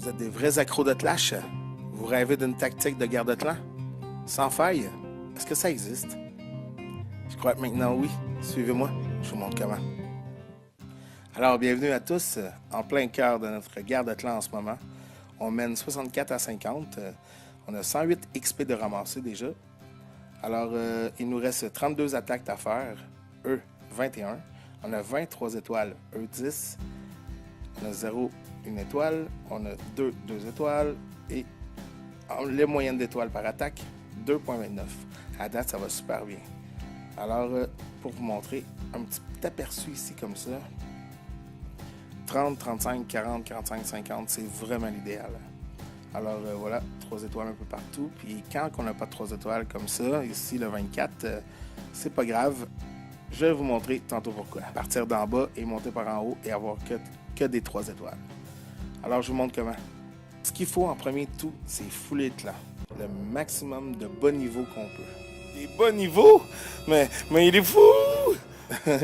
Vous êtes des vrais accros de clash? Vous rêvez d'une tactique de garde de clan? Sans faille? Est-ce que ça existe? Je crois que maintenant oui. Suivez-moi, je vous montre comment. Alors, bienvenue à tous, en plein cœur de notre guerre de clan en ce moment. On mène 64 à 50. On a 108 XP de ramasser déjà. Alors, il nous reste 32 attaques à faire. Eux, 21. On a 23 étoiles. Eux, 10. On a 0, 1 étoile. On a 2, 2 étoiles. Et les moyennes d'étoiles par attaque, 2.29. À date, ça va super bien. Alors, pour vous montrer un petit aperçu ici comme ça, 30, 35, 40, 45, 50, c'est vraiment l'idéal. Alors voilà, 3 étoiles un peu partout. Puis quand on n'a pas de 3 étoiles comme ça, ici le 24, c'est pas grave. Je vais vous montrer tantôt pourquoi. Partir d'en bas et monter par en haut et avoir que des 3 étoiles. Alors je vous montre comment. Ce qu'il faut en premier de tout, c'est fouler le clan. Le maximum de bas niveau qu'on peut. Des bas niveaux? Mais il est fou!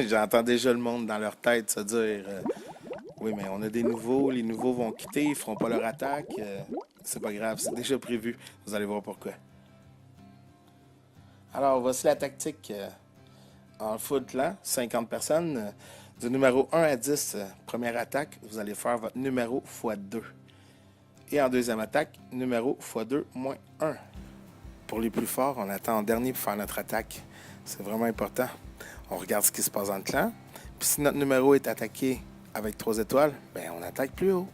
J'entends déjà le monde dans leur tête se dire oui, mais on a des nouveaux, les nouveaux vont quitter, ils feront pas leur attaque. C'est pas grave, c'est déjà prévu. Vous allez voir pourquoi. Alors, voici la tactique en full clan, 50 personnes. Du numéro 1 à 10, première attaque, vous allez faire votre numéro x 2. Et en deuxième attaque, numéro x 2 moins 1. Pour les plus forts, on attend en dernier pour faire notre attaque. C'est vraiment important. On regarde ce qui se passe dans le clan. Puis si notre numéro est attaqué avec 3 étoiles, bien, on attaque plus haut.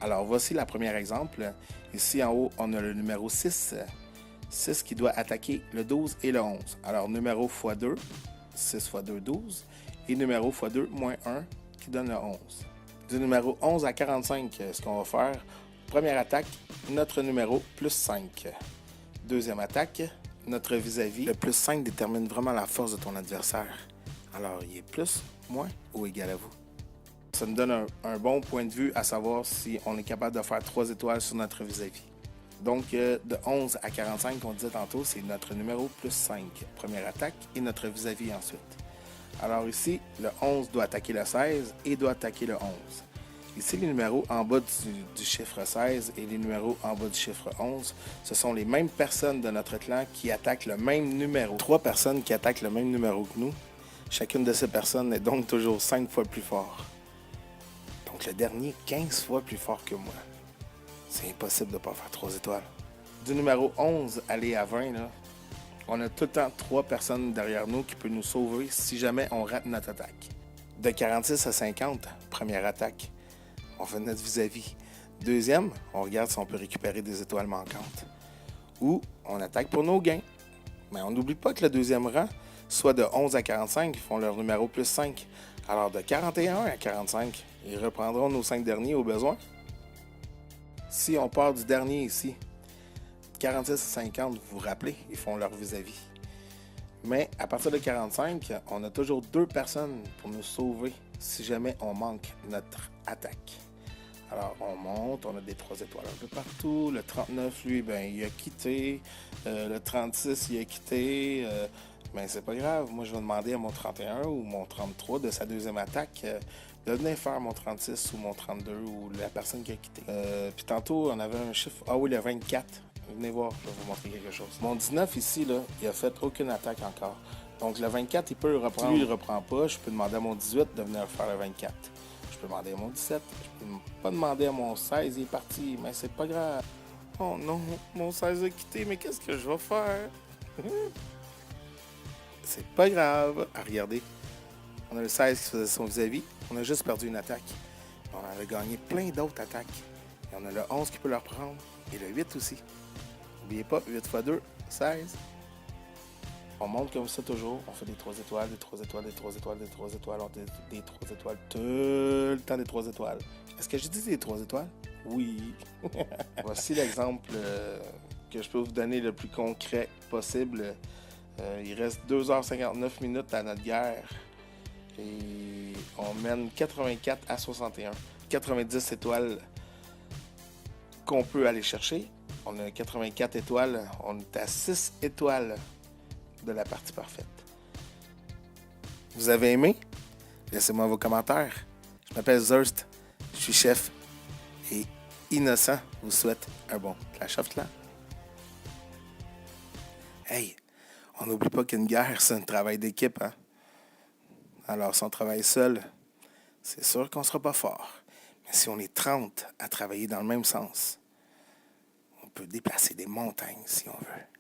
Alors, voici le premier exemple. Ici, en haut, on a le numéro 6. 6 qui doit attaquer le 12 et le 11. Alors, numéro x 2, 6 x 2, 12. Et numéro x 2, moins 1, qui donne le 11. Du numéro 11 à 45, ce qu'on va faire, première attaque, notre numéro, plus 5. Deuxième attaque, notre vis-à-vis. Le plus 5 détermine vraiment la force de ton adversaire. Alors, il est plus, moins ou égal à vous. Ça nous donne un bon point de vue à savoir si on est capable de faire 3 étoiles sur notre vis-à-vis. Donc, de 11 à 45, on disait tantôt, c'est notre numéro plus 5. Première attaque et notre vis-à-vis ensuite. Alors ici, le 11 doit attaquer le 16 et doit attaquer le 11. Ici, les numéros en bas du chiffre 16 et les numéros en bas du chiffre 11, ce sont les mêmes personnes de notre clan qui attaquent le même numéro. 3 personnes qui attaquent le même numéro que nous. Chacune de ces personnes est donc toujours 5 fois plus fort. Donc le dernier, 15 fois plus fort que moi. C'est impossible de ne pas faire 3 étoiles. Du numéro 11 aller à 20, là, on a tout le temps 3 personnes derrière nous qui peuvent nous sauver si jamais on rate notre attaque. De 46 à 50, première attaque, on fait notre vis-à-vis. Deuxième, on regarde si on peut récupérer des étoiles manquantes. Ou on attaque pour nos gains. Mais on n'oublie pas que le deuxième rang, soit de 11 à 45, ils font leur numéro plus 5. Alors de 41 à 45, ils reprendront nos 5 derniers au besoin. Si on part du dernier ici, 46 à 50, vous vous rappelez, ils font leur vis-à-vis. Mais à partir de 45, on a toujours 2 personnes pour nous sauver si jamais on manque notre attaque. Alors on monte, on a des 3 étoiles un peu partout. Le 39, lui, ben, il a quitté. Le 36, il a quitté. Mais c'est pas grave, moi je vais demander à mon 31 ou mon 33 de sa deuxième attaque de venir faire mon 36 ou mon 32 ou la personne qui a quitté. Puis tantôt, on avait un chiffre, ah oui, le 24. Venez voir, je vais vous montrer quelque chose. Mon 19 ici, là, il a fait aucune attaque encore. Donc le 24, il peut le reprendre. Si lui, il ne reprend pas, je peux demander à mon 18 de venir faire le 24. Je peux demander à mon 17. Je peux pas demander à mon 16, il est parti, mais c'est pas grave. Oh non, mon 16 a quitté, mais qu'est-ce que je vais faire? C'est pas grave. Ah, regardez, on a le 16 qui faisait son vis-à-vis. On a juste perdu une attaque. On a gagné plein d'autres attaques. Et on a le 11 qui peut le reprendre. Et le 8 aussi. N'oubliez pas, 8 x 2, 16. On monte comme ça toujours. On fait des 3 étoiles, des 3 étoiles, des 3 étoiles, des 3 étoiles. On fait des 3 étoiles. Tout le temps des 3 étoiles. Est-ce que j'ai dit des 3 étoiles? Oui. Voici l'exemple que je peux vous donner le plus concret possible. Il reste 2h59 minutes à notre guerre. Et on mène 84 à 61. 90 étoiles qu'on peut aller chercher. On a 84 étoiles. On est à 6 étoiles de la partie parfaite. Vous avez aimé? Laissez-moi vos commentaires. Je m'appelle Zurst. Je suis chef. Et innocent vous souhaite un bon Clash of Clans. Hey, on n'oublie pas qu'une guerre, c'est un travail d'équipe, hein? Alors, si on travaille seul, c'est sûr qu'on ne sera pas fort. Mais si on est 30 à travailler dans le même sens, on peut déplacer des montagnes si on veut.